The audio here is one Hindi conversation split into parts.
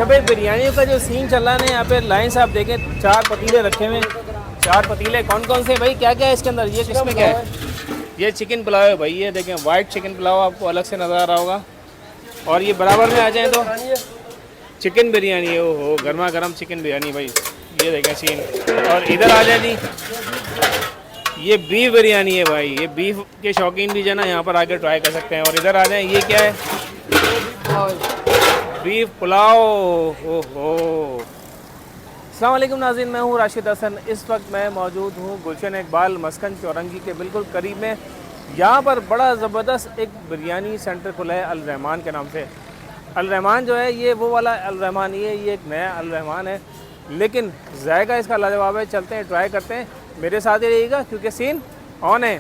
अच्छा भाई, बिरयानी का जो सीन चल रहा है ना यहाँ पे लाइन से आप देखें, 4 पतीले रखे हुए हैं। 4 पतीले कौन कौन से भाई, क्या क्या है इसके अंदर? ये किसमें क्या है? ये चिकन पुलाव है भाई, ये देखें वाइट चिकन पुलाव आपको अलग से नज़र आ रहा होगा। और ये बराबर में आ जाए तो चिकन बिरयानी है, ओहो गर्मा गर्म चिकन बिरयानी भाई, ये देखें सीन। और इधर आ जाए जी, ये बीफ बिरयानी है भाई, ये बीफ के शौकीन भी जो है ना यहाँ पर आकर ट्राई कर सकते हैं। और इधर आ जाए, ये क्या है? बीफ पुलाव, ओहो। अस्सलाम वालेकुम नाज़रीन, मैं हूँ राशिद हसन। इस वक्त मैं मौजूद हूँ गुलशन इकबाल मस्कन चौरंगी के बिल्कुल करीब में। यहाँ पर बड़ा ज़बरदस्त एक बिरयानी सेंटर खुला है अल रहमान के नाम से। अल रहमान जो है ये वो वाला अल रहमान, ये एक नया अल रहमान है, लेकिन जायका इसका लाजवाब है। चलते हैं, ट्राई करते हैं, मेरे साथ ही रहिएगा क्योंकि सीन ऑन है।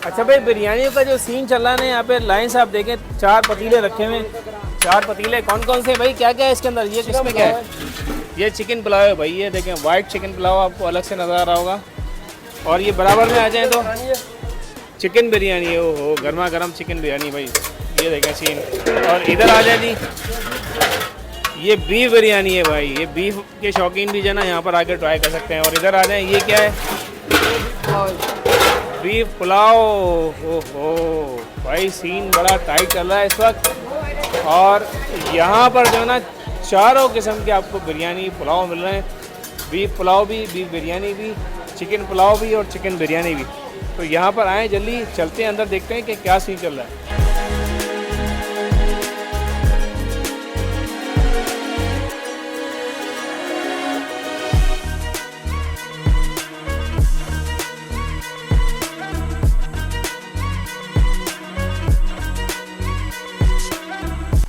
अच्छा भाई, बिरयानी का जो सीन चल रहा है ना यहाँ पे लाइन से आप देखें, 4 पतीले रखे हुए हैं। 4 पतीले कौन कौन से भाई, क्या क्या है इसके अंदर? ये किसमें क्या है? ये चिकन पुलाव है भाई, ये देखें वाइट चिकन पुलाव आपको अलग से नज़र आ रहा होगा। और ये बराबर में आ जाए तो चिकन बिरयानी है, ओहो गर्मा गर्म चिकन बिरयानी भाई, ये देखें सीन। और इधर आ जाए जी, ये बीफ बिरयानी है भाई, ये बीफ के शौकीन भी जो है ना यहाँ पर आकर ट्राई कर सकते हैं। और इधर आ जाए, ये क्या है? बीफ पुलाव, ओहो भाई सीन बड़ा टाइट चल रहा है इस वक्त। और यहाँ पर जो है ना चारों किस्म के आपको बिरयानी पुलाव मिल रहे हैं। बीफ पुलाव भी, बीफ बिरयानी भी, चिकन पुलाव भी और चिकन बिरयानी भी। तो यहाँ पर आएँ, जल्दी चलते हैं अंदर, देखते हैं कि क्या सीन चल रहा है।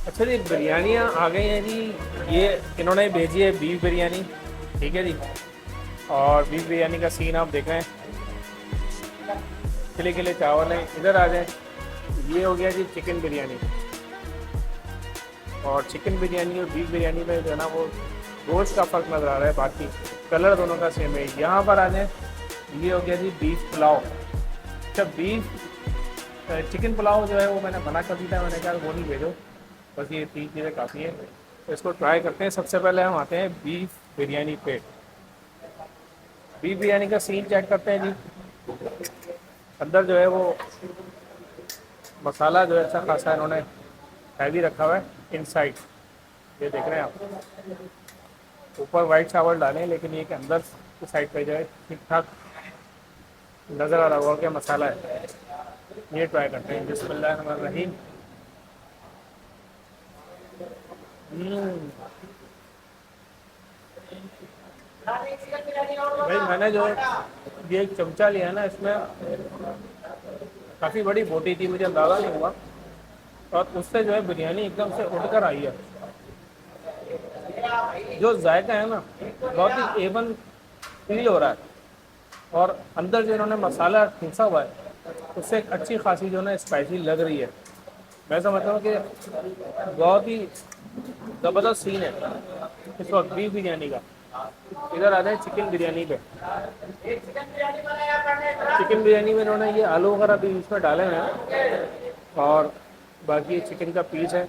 अच्छा जी, बिरयानियाँ आ गई हैं जी। ये इन्होंने भेजी है बीफ बिरयानी, ठीक है जी। और बीफ बिरयानी का सीन आप देख रहे हैं, खिले खिले चावल हैं। इधर आ जाए, ये हो गया जी चिकन बिरयानी। और चिकन बिरयानी और बीफ बिरयानी में जो है ना वो गोश्त का फ़र्क नज़र आ रहा है, बाकी कलर दोनों का सेम है। यहाँ पर आ जाए, ये हो गया जी बीफ पुलाव। अच्छा, बीफ चिकन पुलाव जो है वो मैंने मना कर दिया था, मैंने कहा वो नहीं भेजो, बस ये 3 चीज़ें काफ़ी हैं। तो इसको ट्राई करते हैं। सबसे पहले हम आते हैं बीफ बिरयानी पे। बीफ बिरयानी का सीन चेक करते हैं जी। अंदर जो है वो मसाला जो है अच्छा खासा इन्होंने हैवी रखा हुआ है इनसाइड, ये देख रहे हैं आप। ऊपर वाइट चावल डाले हैं, लेकिन ये कि अंदर की साइड पे जो है ठीक ठाक नज़र आ रहा होगा कि मसाला है। ये ट्राई करते हैं, बिस्मिल्लाहिर्रहमानिर्रहीम। भाई मैंने जो ये एक चमचा लिया है ना, इसमें काफ़ी बड़ी बोटी थी, मुझे अंदाज़ा नहीं हुआ, और उससे जो है बिरयानी एकदम से उठ कर आई है। जो जायका है ना बहुत ही एवन फील हो रहा है। और अंदर जो इन्होंने मसाला ठूसा हुआ है उससे एक अच्छी खासी जो है ना स्पाइसी लग रही है। मैं समझता हूँ कि बहुत ही ज़बरदस्त सीन है इस वक्त बीफ बिरयानी का। इधर आ जाए चिकन बिरयानी पे। चिकन बिरयानी में इन्होंने ये आलू वगैरह भी इसमें डाले हुए हैं, और बाकी चिकन का पीस है,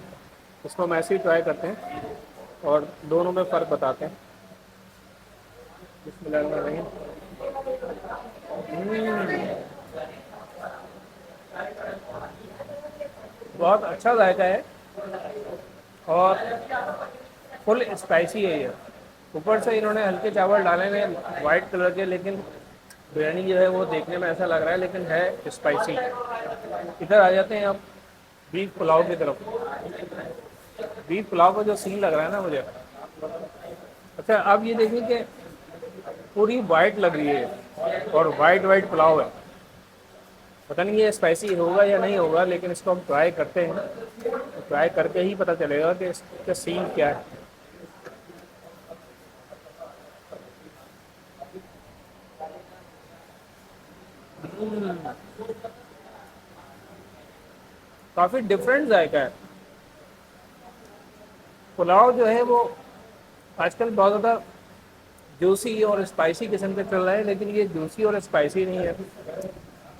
उसको हम ऐसे ही ट्राई करते हैं और दोनों में फ़र्क बताते हैं। बिस्मिल्लाहिर्रहमानिर्रहीम। बहुत अच्छा जायका है और फुल स्पाइसी है ये। ऊपर से इन्होंने हल्के चावल डाले हैं वाइट कलर के, लेकिन बिरयानी जो है वो देखने में ऐसा लग रहा है लेकिन है स्पाइसी। इधर आ जाते हैं अब बीफ पुलाव की तरफ। बीफ पुलाव का जो सीन लग रहा है ना मुझे, अच्छा अब ये देखिए कि पूरी वाइट लग रही है और वाइट वाइट पुलाव है। पता नहीं ये स्पाइसी होगा या नहीं होगा, लेकिन इसको हम ट्राई करते हैं। तो ट्राई करके ही पता चलेगा कि इसका सीन क्या है। काफ़ी डिफरेंट जायका है। पुलाव जो है वो आजकल बहुत ज़्यादा जूसी और स्पाइसी किस्म के चल रहे हैं, लेकिन ये जूसी और स्पाइसी नहीं है।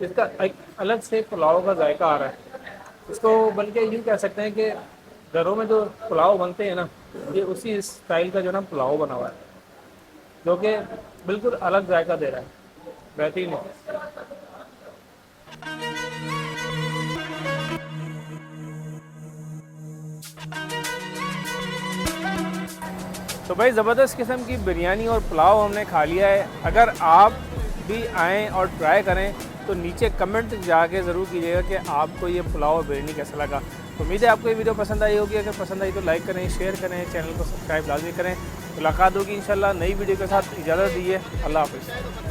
इसका एक अलग से पुलाव का जायका आ रहा है। इसको बल्कि यूँ कह सकते हैं कि घरों में जो पुलाव बनते हैं ना, ये उसी स्टाइल का जो ना पुलाव बना हुआ है, जो कि बिल्कुल अलग जायका दे रहा है, बेहतरीन है। तो भाई ज़बरदस्त किस्म की बिरयानी और पुलाव हमने खा लिया है। अगर आप भी आएँ और ट्राई करें तो नीचे कमेंट जाके ज़रूर कीजिएगा कि आपको ये पुलाव और बिरयानी कैसा लगा। तो उम्मीद है आपको ये वीडियो पसंद आई होगी। अगर पसंद आई तो लाइक करें, शेयर करें, चैनल को सब्सक्राइब लाजमी करें। मुलाकात होगी इंशाल्लाह नई वीडियो के साथ। इजाज़त दीजिए, अल्लाह हाफ़िज़।